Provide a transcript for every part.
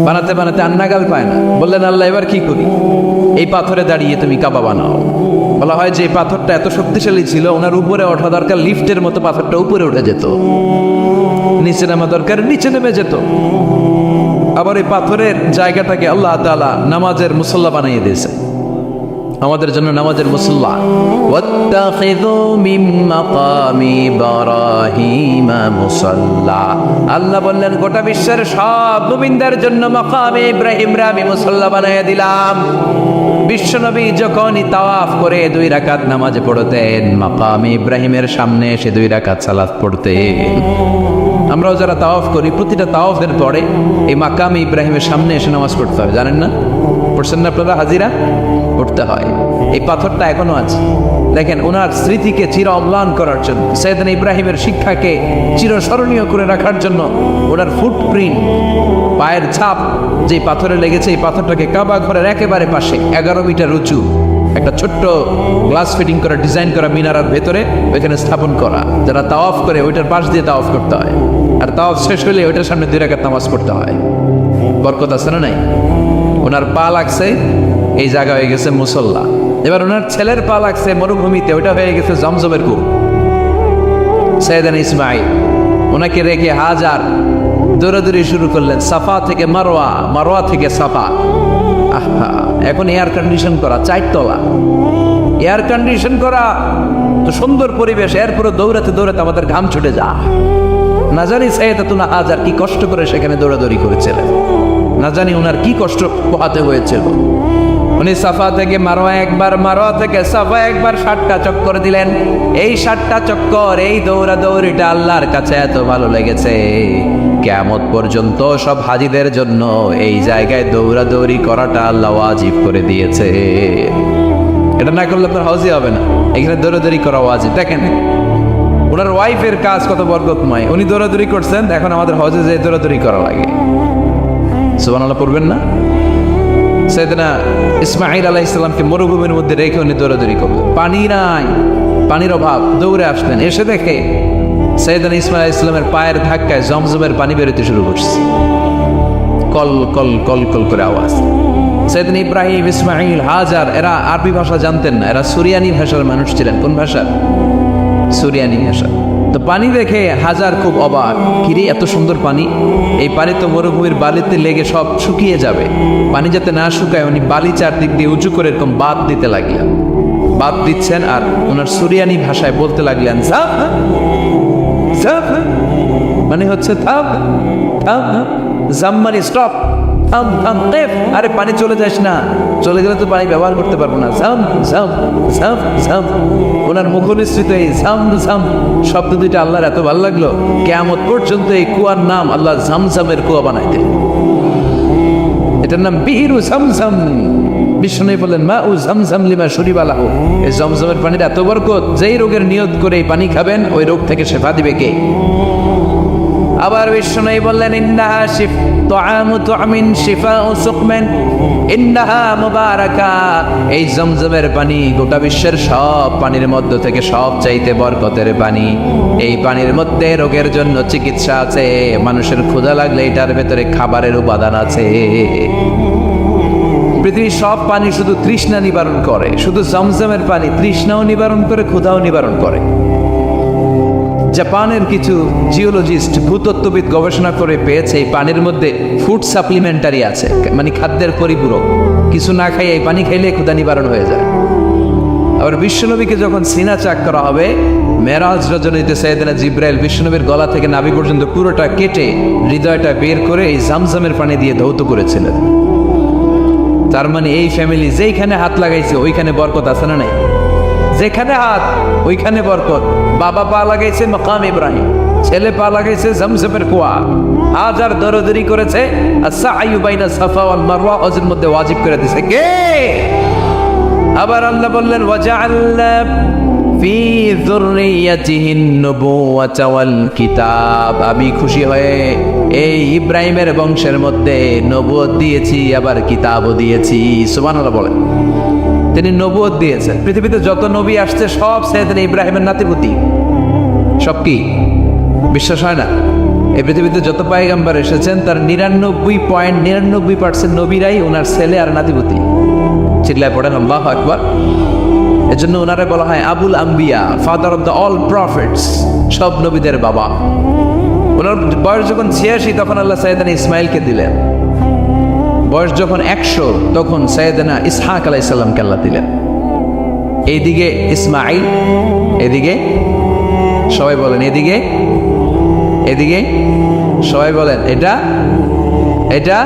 বানাতে বানাতে আর নাগাল পায় না। বললেন আল্লাহ এবার কি করি? এই পাথরে দাঁড়িয়ে তুমি কাবা বানাও। বলা হয় যে এই পাথরটা এত শক্তিশালী ছিল, ওনার উপরে ওঠা দরকার লিফটের মতো, পাথরটা উপরে উঠে যেত, নিচে নামা দরকার নিচে নেমে যেত। আবার এই পাথরের জায়গাটাকে আল্লাহ তাআলা নামাজের মুসল্লা বানিয়ে দিয়েছে, আমাদের জন্য নামাজের মুসল্লা। ওয়াত্তাখিযু মিন মাকামি ইব্রাহিমা মুসাল্লা। আল্লাহ বললেন গোটা বিশ্বের সব মুমিনদের জন্য মাকামে ইব্রাহিমরা আমি মুসল্লা বানিয়ে দিলাম। বিশ্বনবী যখনই তাওয়াফ করে 2 রাকাত নামাজ পড়তেন, মাকামে ইব্রাহিমের সামনে এসে 2 রাকাত সালাত পড়তেন। আমরাও যারা তাওয়াফ করি, প্রতিটা তাওয়াফের পরে এই মাকামে ইব্রাহিমের সামনে এসে নামাজ পড়তে হয়, জানেন না? পড়ছেন না আপনারা? হাজিরা পড়তে হয়। এই পাথরটা এখনো আছে। দেখেন, ওনার স্মৃতিকে চির অম্লান করার জন্য, সাইয়েদনা ইব্রাহিমের শিক্ষাকে চিরস্মরণীয় করে রাখার জন্য ওনার ফুটপ্রিন্ট, পায়ের ছাপ যে পাথরে লেগেছে, এই পাথরটাকে কাবা ঘরের একেবারে পাশে 11 মিটার উঁচু একটা ছোট্ট গ্লাস ফিটিং করা, ডিজাইন করা মিনারার ভেতরে ওইখানে স্থাপন করা। যারা তাওয়াফ করে ওইটার পাশ দিয়ে তাওয়াফ করতে হয়, আর তাওয়াফ শেষ হলে ওইটার সামনে 2 রাকাত নামাজ পড়তে হয়। বরকত আছে না নাই? ওনার পা লাগছে, এই জায়গা হয়ে গেছে মুসল্লা। এবার ওনার ছেলের পা লাগছে মরুভূমিতে, ওইটা হয়ে গেছে জমজমের কূপ। সাইয়েদনা ইসমাঈল ওনাকে রেখে হাজার দৌড়াদৌড়ি শুরু করলেন, সাফা থেকে মারোয়া, মারোয়া থেকে সাফা। আহা, এখন এয়ার কন্ডিশন করা, 4 তলা এয়ার কন্ডিশন করা, তো সুন্দর পরিবেশ, এরপরে দৌড়াতে দৌড়াতে আমাদের ঘাম ছুটে যা। না জানি সাইয়েদাতুনা হাজার কি কষ্ট করে সেখানে দৌড়াদৌড়ি করেছিলেন, না জানি ওনার কি কষ্ট পোহাতে হয়েছিল। উনি সাফা থেকে মারোয়া একবার, মারোয়া থেকে সাফা একবার 60টা চক্কর দিলেন। এই 60টা চক্কর, এই দৌড়াদৌড়িটা আল্লাহর কাছে এত ভালো লেগেছে, কিয়ামত পর্যন্ত সব হাজিদের জন্য এই জায়গায় দৌড়াদৌড়ি করাটা আল্লাহ ওয়াজিব করে দিয়েছে। এটা না করলে আপনার হজই হবে না, এখানে দৌড়াদৌড়ি করা ওয়াজিব। দেখেন ওনার ওয়াইফের কাজ কত বরকতময়, উনি দৌড়াদৌড়ি করছেন, এখন আমাদের হজে যে দৌড়াদৌড়ি করা লাগে। সুবহানাল্লাহ পড়বেন না? সাইয়েদনা ইসমাঈল আলাইহিস সালামকে মরুভূমির মধ্যে রেখে উনি দৌড়াদৌড়ি করলেন, পানি নাই, পানির অভাব, দৌড়ে আসলেন। এসে দেখে সাইয়েদনা ইসমাঈল আলাইহিস সালামের পায়ের ধাক্কায় জমজমের পানি বেরোতে শুরু করছে, কল কল কল কল করে আওয়াজ। সাইয়েদনা ইব্রাহিম, ইসমাঈল, হাজার এরা আরবি ভাষা জানতেন না, এরা সুরিয়ানি ভাষার মানুষ ছিলেন। কোন ভাষা? সুরিয়ানি ভাষা। তো পানি দেখে হাজার খুব অবাক, কিরে এত সুন্দর পানি, এই পানি তো মরুভূমির বালিতে লেগে সব শুকিয়ে যাবে। পানি যাতে না শুকায় উনি বালি চারদিক দিয়ে উঁচু করে এরকম বাঁধ দিতে লাগলেন, বাঁধ দিচ্ছেন আর ওনার সুরিয়ানি ভাষায় বলতে লাগলেন জাপ জাপ, মানে হচ্ছে থাম থাম, জাম মানে স্টপ, থাম থাম, কেফ, আরে পানি চলে যাস না, চলে গেলে তো পানি ব্যবহার করতে পারবো না, জাম জাম জাম জাম। ওনার মুখনিসৃত এই জাম জাম শব্দ দুইটা আল্লাহর এত ভালো লাগলো, কিয়ামত পর্যন্ত এই কুয়ার নাম আল্লাহ জামজামের কুয়া বানাই দিলেন। এটার নাম বিহিরু জামজাম। বিষ্ণু বললেন মা উ জামজাম লিমা শরিবা লাহু, এই জমজমের পানির এত বরকত, যেই রোগের নিয়ত করে এই পানি খাবেন ওই রোগ থেকে শেফা দিবে কে? আবার বিষ্ণু বললেন ইন্নাহা তুআমু তুআমিন শিফাউ সুকমিন ইন্নাহা মুবারাকা, এই জমজমের পানি গোটা বিশ্বের সব পানির মধ্য থেকে সব চাইতে বরকতের পানি। এই পানির মধ্যে রোগের জন্য চিকিৎসা আছে, মানুষের ক্ষুধা লাগলে এটার ভেতরে খাবারের উপাদান আছে। পৃথিবীর সব পানি শুধু তৃষ্ণা নিবারণ করে, শুধু জমজমের পানি তৃষ্ণাও নিবারণ করে, ক্ষুধাও নিবারণ করে। জাপানের কিছু জিওলজিস্ট, ভূতত্ত্ববিদ গবেষণা করে পেয়েছে এই পানির মধ্যে ফুড সাপ্লিমেন্টারি আছে, মানে খাদ্যের পরিপূরক। কিছু না খাই এই পানি খাইলে ক্ষুধা নিবারণ হয়ে যায়। আবার বিশ্বনবীকে যখন সিনা চাক করা হবে, মেরাজ রজনীতে সাইয়েদনা জিব্রাইল বিশ্বনবীর গলা থেকে নাভি পর্যন্ত পুরোটা কেটে হৃদয়টা বের করে এই জামজামের পানি দিয়ে ধৌত করেছিলেন। তার মানে এই ফ্যামিলি যেইখানে হাত লাগাইছে ওইখানে বরকত আছে না নাই? যেখানে হাত ওইখানে বরকত। বাবা পা লাগাইছে মাকাম ইব্রাহিম, ছেলে পা লাগাইছে জমজমের কুয়া, হাজার দৌড়াদৌড়ি করেছে, আস-সা'য়ু বাইনা সাফা ওয়াল মারওয়া হজের মধ্যে ওয়াজিব করে দিয়েছে কে? আবার আল্লাহ বললেন ওয়াজআলনা ফি যুররিয়াতিহিন নুবুওয়াতা ওয়াল কিতাব, আমি খুশি হয়ে এই ইব্রাহিমের বংশের মধ্যে নবুয়ত দিয়েছি, আবার কিতাবও দিয়েছি। সুবহানাল্লাহ বলেন। তিনি নবুয়ত দিয়েছেন। পৃথিবীতে যত নবী আসছে সব সাইয়েদনা ইব্রাহিমের নাতিপুতি। সব কি বিশ্বাস হয় না? এই পৃথিবীতে যত পয়গম্বর এসেছেন তার 99.99% নবীরাই ওনার ছেলে আর নাতিপুতি। চিল্লায় পড়েন আল্লাহু আকবার। এজন্য ওনারে বলা হয় আবুল আম্বিয়া, father of the all prophets, সব নবীদের বাবা। ওনার বয়স যখন 86 তখন আল্লাহ সাইয়েদানা ইসমাইলকে দিলেন। বয়স যখন 100 তখন সাইয়েদানা ইসহাক আলাইহিস সালামকে আল্লাহ দিলেন। এইদিকে ইসমাইল, এদিকে সবাই বলেন এদিকে, এদিকে সবাই বলেন এটা এটা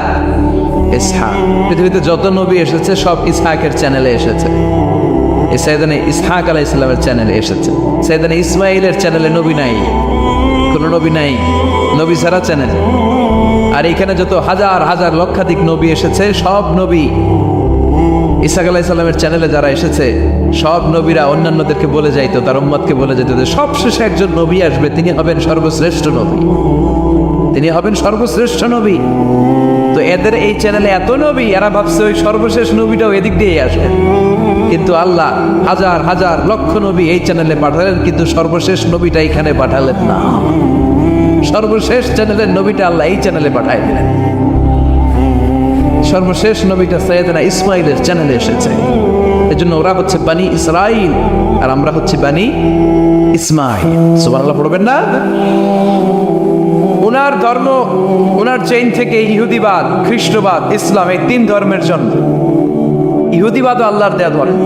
ইসহাক। পৃথিবীতে যত নবী এসেছে সব ইসহাকের চ্যানেলে এসেছে। এই সাইয়েদানা ইসহাক আলাইহিস সালামের চ্যানেলে এসেছে। সাইয়েদানা ইসমাইলের চ্যানেলে নবী নাই, কোনো নবী নাই, নবী ছাড়া চ্যানেল। আর এখানে যত হাজার হাজার লক্ষাধিক নবী এসেছে সব নবী ইসহাক আলাইহিস সালামের চ্যানেলে যারা এসেছে সব নবীরা অন্যান্যদেরকে বলে যাইতো, তার উম্মতকে বলে যেত যে সবশেষে একজন নবী আসবে, তিনি হবেন সর্বশ্রেষ্ঠ নবী, তিনি হবেন সর্বশ্রেষ্ঠ নবী। তো এদের এই চ্যানেলে এত নবী, এরা ভাবছে ওই সর্বশেষ নবীটাও এদিক দিয়ে আসে। কিন্তু আল্লাহ হাজার হাজার লক্ষ নবী এই চ্যানেলে পাঠালেন, কিন্তু সর্বশেষ নবীটা এখানে পাঠালেন না। সর্বশেষ চ্যানেলের নবীটা আল্লাহ এই চ্যানেলে পাঠাই দিলেন। সর্বশেষ নবীটা সাইয়েদনা ইসমাইলের চ্যানেলে এসেছে। এজন্য ওরা হচ্ছে বানি ইসরাইল আর আমরা হচ্ছে বানি ইসমাইল। সুবহানাল্লাহ পড়বেন না? ওনার ধর্ম, ওনার চেইন থেকে ইহুদিবাদ, খ্রিস্টবাদ, ইসলাম, এই 3 ধর্মের জন্ম। ইহুদিবাদও আল্লাহর দেয়া ধর্ম,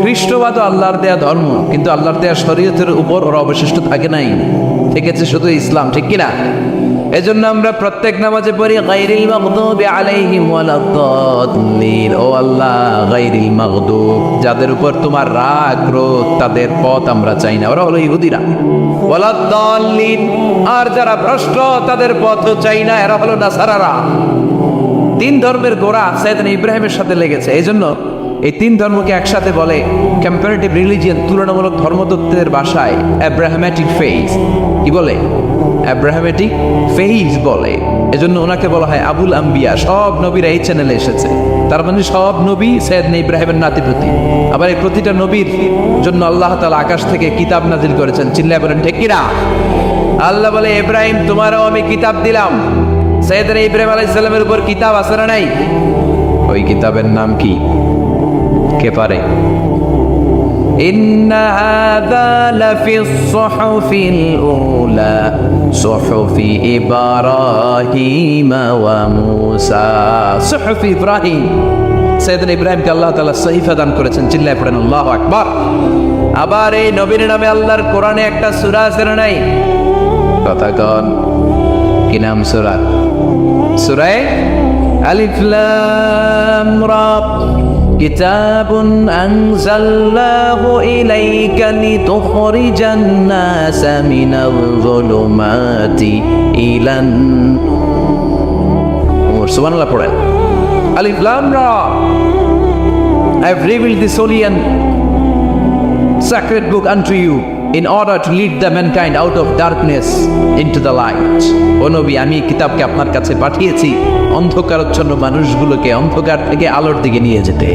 খ্রিস্টবাদও আল্লাহর দেয়া ধর্ম, কিন্তু আল্লাহর দেয়া শরীয়তের উপর ওরা অবশিষ্ট থাকে নাই, থেকেছে শুধু ইসলাম, ঠিক কিনা? এজন্য আমরা প্রত্যেক নামাজে পড়ি গায়রিল মাগদুবি আলাইহিম ওয়ালাদ-দাল্লিন। ও আল্লাহ, গায়রিল মাগদুব, যাদের উপর তোমার রাগ ক্রোধ, তাদের পথ আমরা চাই না, ওরা হলো ইহুদিরা। ওয়ালাদ-দাল্লিন, আর যারা ভ্রষ্ট তাদের পথও চাই না, এরা হলো নাসারারা। 3 ধর্মের গোড়া সাইয়েদনা ইব্রাহিমের সাথে লেগেছে। এই জন্য এই 3 ধর্মকে একসাথে বলে কম্পারেটিভ রিলিজিয়ন, তুলনামূলক ধর্মতত্ত্বের ভাষায় অ্যাব্রাহামেটিক ফেইথ। কি বলে? অ্যাব্রাহামেটিক ফেইথ বলে। এজন্য ওনাকে বলা হয় আবুল আম্বিয়া। সব নবীরা এই চ্যানেলে এসেছে, তার মানে সব নবী সাইয়েদনা ইব্রাহিমের নাতিপুতি। আবার এই প্রতিটা নবীর জন্য আল্লাহ তাআলা আকাশ থেকে কিতাব নাজিল করেছেন। চিল্লায় বলেন ঠিক কিনা? আল্লাহ বলে ইব্রাহিম তোমারও আমি কিতাব দিলাম। সাইয়েদনা ইব্রাহিম আলাইহিস সালামের উপর কিতাব আছে না নাই? ওই কিতাবের নাম কি? কে পারে? ইন্না হাযা লাফিস সুহুফিল উলা সুহুফি ইব্রাহিম ওয়া মূসা। সুহুফি ইব্রাহিম, সাইয়েদনা ইব্রাহিমকে আল্লাহ তাআলা সহিফা দান করেছেন। চিল্লায় পড়েন আল্লাহু আকবার। আবার এই নবীর নামে আল্লাহর কোরআনে একটা সূরা আছে না নাই? কথা কন, কি নাম সূরা? সূরা আলিফ লাম রা। কিতাবুন আনজালনাহু ইলাইকা লিতুখরিজান নাসা মিনাল যুলুমাতি ইলান নূর। সুবহানাল্লাহ পড়েন। আলিফ লাম রা, I have revealed this holy and sacred book unto you in order to lead the mankind out of darkness into the light. ও নবী, আমি কিতাবকে আপনার কাছে পাঠিয়েছি অন্ধকারাচ্ছন্ন মানুষগুলোকে অন্ধকার থেকে আলোর দিকে নিয়ে যেতে।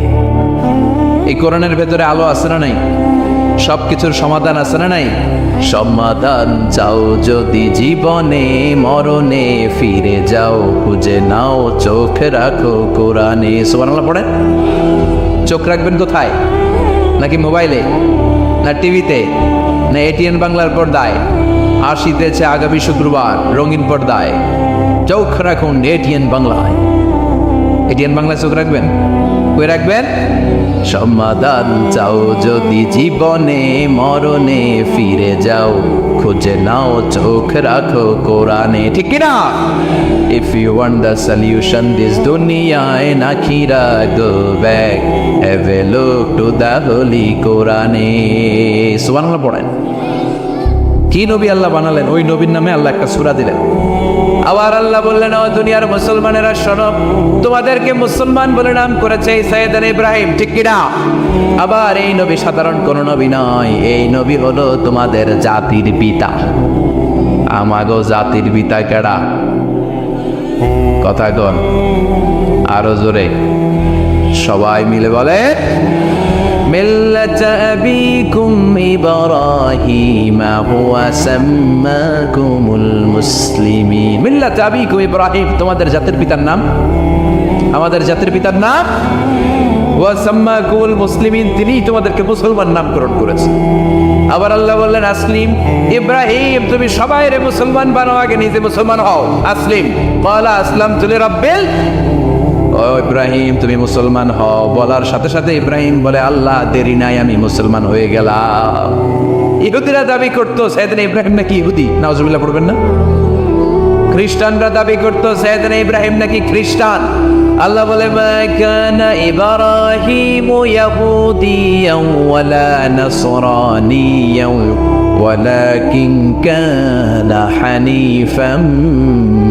এই কোরআনের ভেতরে আলো আছে না নাই? সবকিছুর সমাধান আছে না নাই? সমাধান চাও যদি জীবনে মরণে ফিরে যাও, খুঁজে নাও চোখ রাখো কোরআনে। সুবহানাল্লাহ পড়েন। চোখ রাখবেন কোথায়? নাকি মোবাইলে, না টিভিতে, না এটিএন বাংলার পর্দায়? আসিতেছে আগামী শুক্রবার রঙিন পর্দায়। চোখ রাখুন এটিএন বাংলায়। এটিএন বাংলায় চোখ রাখবেন। কই রাখবেন? সমাধান চাও যদি জীবনে মরণে ফিরে যাও, খুঁজে নাও চোখ রাখো কোরআনে। ঠিক কিনা? If you want the solution this dunya and akhirah, go back, have a look to the holy Quran. সুবহানাল্লাহ পড়েন। কি নবী আল্লাহ বানালেন, ওই নবীর নামে আল্লাহ একটা সূরা দিলেন। আবার আল্লাহ বললেন, ও দুনিয়ার মুসলমানেরা শোনো, তোমাদেরকে মুসলমান বলে নাম করেছে সাইয়েদনা ইব্রাহিম। ঠিক কিনা? আবার এই নবী সাধারণ কোন নবী নয়, এই নবী হলো তোমাদের জাতির পিতা। আমাগো জাতির পিতা কেডা? কথা কন আরো জোরে, সবাই মিলে বলে মিল্লাতা আবিকুম ইব্রাহিম হুয়া সাম্মাকুমুল মুসলিমিন। মিল্লাতা আবিকুম ইব্রাহিম, তোমাদের জাতির পিতার নাম, আমাদের জাতির পিতার নাম ওয়া সাম্মাকুমুল মুসলিমিন, তিনিই তোমাদেরকে মুসলমান নামকরণ করেছেন। আবার আল্লাহ বললেন আসলিম, ইব্রাহিম তুমি সবাইরে মুসলমান বানাও, আগে নিজে মুসলমান হও। আসলিম ক্বালা আসলামতু লিরাব্বিল, ও ইব্রাহিম তুমি মুসলমান হও বলার সাথে সাথে ইব্রাহিম বলে আল্লাহ দেরি নাই, আমি মুসলমান হয়ে গেলাম। ইহুদিরা দাবি করতো সাইয়েদনা ইব্রাহিম নাকি ইহুদি, নাউজুবিল্লাহ পড়বেন না? খ্রিস্টানরা দাবি করতো সাইয়েদনা ইব্রাহিম নাকি খ্রিস্টান। আল্লাহ বলে মা কানা ইব্রাহিমু ইয়াহুদিয়ান ওয়ালা নাসরানিয়ান ওয়ালাকিন কানা হানিফাম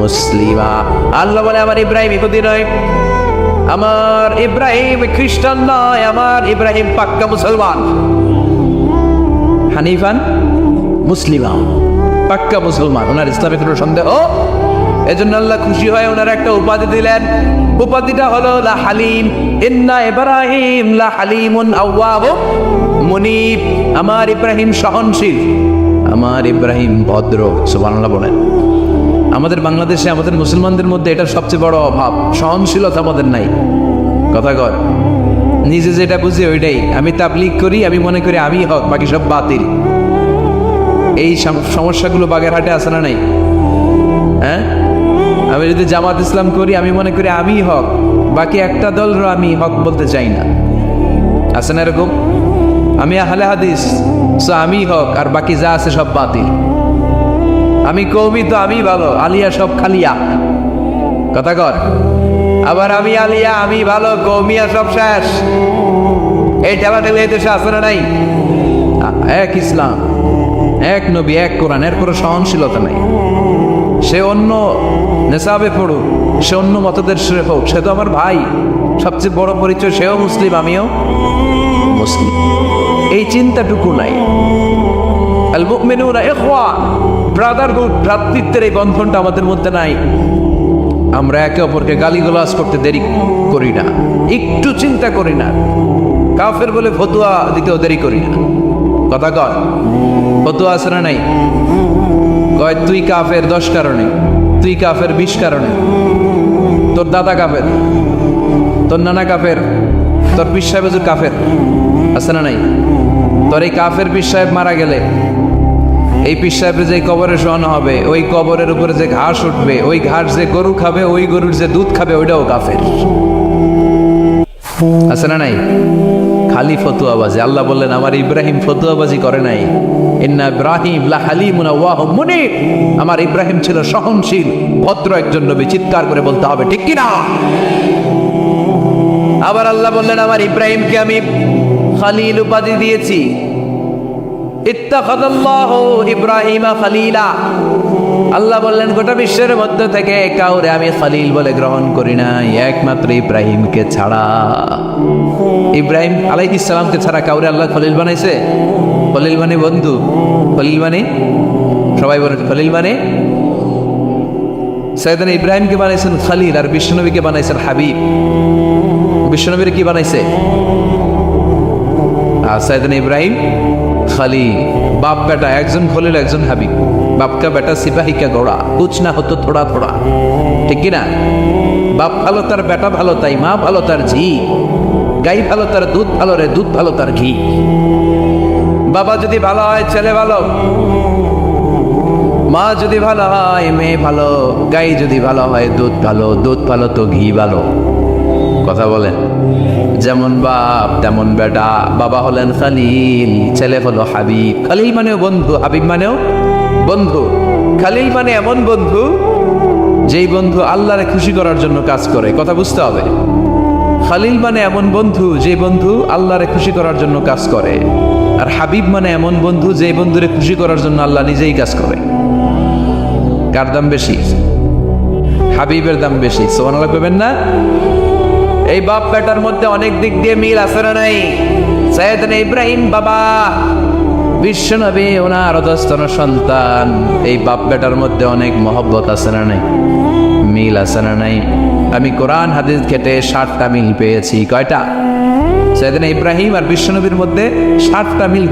মুসলিমা। আল্লাহ বলে আমার ইব্রাহিম ইহুদি নয়, আমার ইব্রাহিম খ্রিস্টান নয়, আমার ইব্রাহিম পাক্কা মুসলমান। হানিফান মুসলিমা, পাক্কা মুসলমান, ওনার ইসলামে কোনো সন্দেহ। এজন্য আল্লাহ খুশি হয়ে ওনার একটা উপাধি দিলেন, উপাধিটা হলো লা হালিম। ইন্না ইব্রাহিম লা হালিমুন আওয়াব মুনিব, আমার ইব্রাহিম সহনশীল, আমার ইব্রাহিম ভদ্র। সুবহানাল্লাহ বলেন। আমাদের বাংলাদেশে আমাদের মুসলমানদের মধ্যে এটা সবচেয়ে বড় অভাব, সহনশীলতা আমাদের নাই। কথা কর, নিজে যেটা বুঝি ওইটাই। আমি তাবলীগ করি, আমি মনে করি আমি হক, বাকি সব বাতিল। এই সমস্যাগুলো বাগেরহাটে আছে না নাই? হ্যাঁ, আমি যদি জামাত ইসলাম করি, আমি মনে করি আমি হক, বাকি একটা দলরও আমি হক বলতে চাই না। আছে না এরকম? আমি আহলে হাদিস, সো আমি হক, আর বাকি যা আছে সব বাতিল। আমি কওমি, তো আমি ভালো, আলিয়া সব খালিয়া। কথা কর। আবার আমি আলিয়া, আমি ভালো, কওমিয়া সব শেষ। এই ঠেলাঠেলি এই দেশে আছে না নাই? এক ইসলাম, এক নবী, এক কোরআন, এর কোনো সহনশীলতা নাই। সে অন্য নেশাবে পড়ুক, সে অন্য মতদর্শে হোক, সে তো আমার ভাই। সবচেয়ে বড় পরিচয় সেও মুসলিম, আমিও মুসলিম। এই চিন্তাটুকু নাই। আল মুমিনুনা ইখওয়া, ব্রাদারহুড, ভ্রাতৃত্বের এই বন্ধনটা আমাদের মধ্যে নাই। আমরা একে অপরকে গালিগালাজ করতে দেরি করি না, একটু চিন্তা করি না। কাফের বলে ফতুয়া দিতেও দেরি করি না। কথা কর, ফতুয়া আছে না নাই? কয় তুই কাফের 10 কারণে, তুই কাফের 20 কারণে, তোর দাদা কাফের, তোর নানা কাফের, তোর পীর সাহেব হুজুর কাফের, আছে না নাই? তোর এই কাফের পীর সাহেব মারা গেলে এই পীর সাহেবের যে কবরে শোয়ানো হবে, ওই কবরের উপরে যে ঘাস উঠবে, ওই ঘাস যে গরু খাবে, ওই গরুর যে দুধ খাবে, ওইটাও কাফের। আছে না নাই? খালি ফতুয়াবাজি। আল্লাহ বললেন আমার ইব্রাহিম ফতুয়াবাজি করে নাই। ইন্না ইব্রাহিম লা হালিমুন আওয়াহুম মুনিব, আমার ইব্রাহিম ছিল সহনশীল, ভদ্র একজন নবী। চিৎকার করে বলতে হবে ঠিক কি না? আবার আল্লাহ বললেন আমার ইব্রাহিমকে আমি খলিল উপাধি দিয়েছি। ইত্তাখাযাল্লাহু ইব্রাহিমা খলিলা, আল্লাহ বললেন গোটা বিশ্বের মধ্য থেকে কাউরে আমি খলিল বলে গ্রহণ করি নাই, একমাত্র ইব্রাহিমকে ছাড়া। ইব্রাহিম আলাইহিস সালামকে ছাড়া কাউরে আল্লাহ খলিল বানাইছে? খলিল মানে বন্ধু, খলিল মানে, সবাই বলে খলিল মানে। সাইয়েদনা ইব্রাহিমকে বানাইছেন খলিল, আর বিশ্বনবীকে বানাইছেন হাবিব। বিশ্বনবীর কি বানাইছে? আর সাইয়েদনা ইব্রাহিম खलील, बाप बेटा एकजन खलील एकजन हबीब। बाप का बेटा सिपाही का घोड़ा, कुछ ना हो तो थोड़ा थोड़ा, ठीक ना? बाप भालो तार बेटा भालो ताई, मा भालो तार झी, गाई भालो तार दूध भालो रे, दूध भालो तार घी। बाबा যদি ভালো হয় ছেলে ভালো, মা যদি ভালো হয় মেয়ে ভালো, গাই যদি ভালো হয় দুধ ভালো, দুধ ভালো তো ঘি ভালো। কথা বলেন। যেমন বাপ তেমন বেটা। বাবা হলেন খলিল, ছেলে হলো হাবিব। খলিল মানেও বন্ধু, হাবিব মানেও বন্ধু। খলিল মানে এমন বন্ধু যেই বন্ধু আল্লাহরে খুশি করার জন্য কাজ করে। কথা বুঝতে হবে। খলিল মানে এমন বন্ধু যে বন্ধু আল্লাহরে খুশি করার জন্য কাজ করে। আর হাবিব মানে এমন বন্ধু যে বন্ধুরে খুশি করার জন্য আল্লাহ নিজেই কাজ করে। কার দাম বেশি? হাবিবের দাম বেশি। সুবহানাল্লাহ কইবেন না? এই বাপ বেটার মধ্যে অনেক দিক দিয়ে মিল আছে না নাই? সাইয়েদনা ইব্রাহিম বাবা, বিশ্বনবী ওনার অধস্তন সন্তান, এই বাপ বেটার মধ্যে অনেক মহব্বত আছে না নাই? মিল আছে না নাই? আমি কোরআন হাদিস ঘেটে 7টা মিল পেয়েছি। কয়টা? সাইয়েদনা ইব্রাহিম আর বিশ্বনবীর মধ্যে 60টা মিল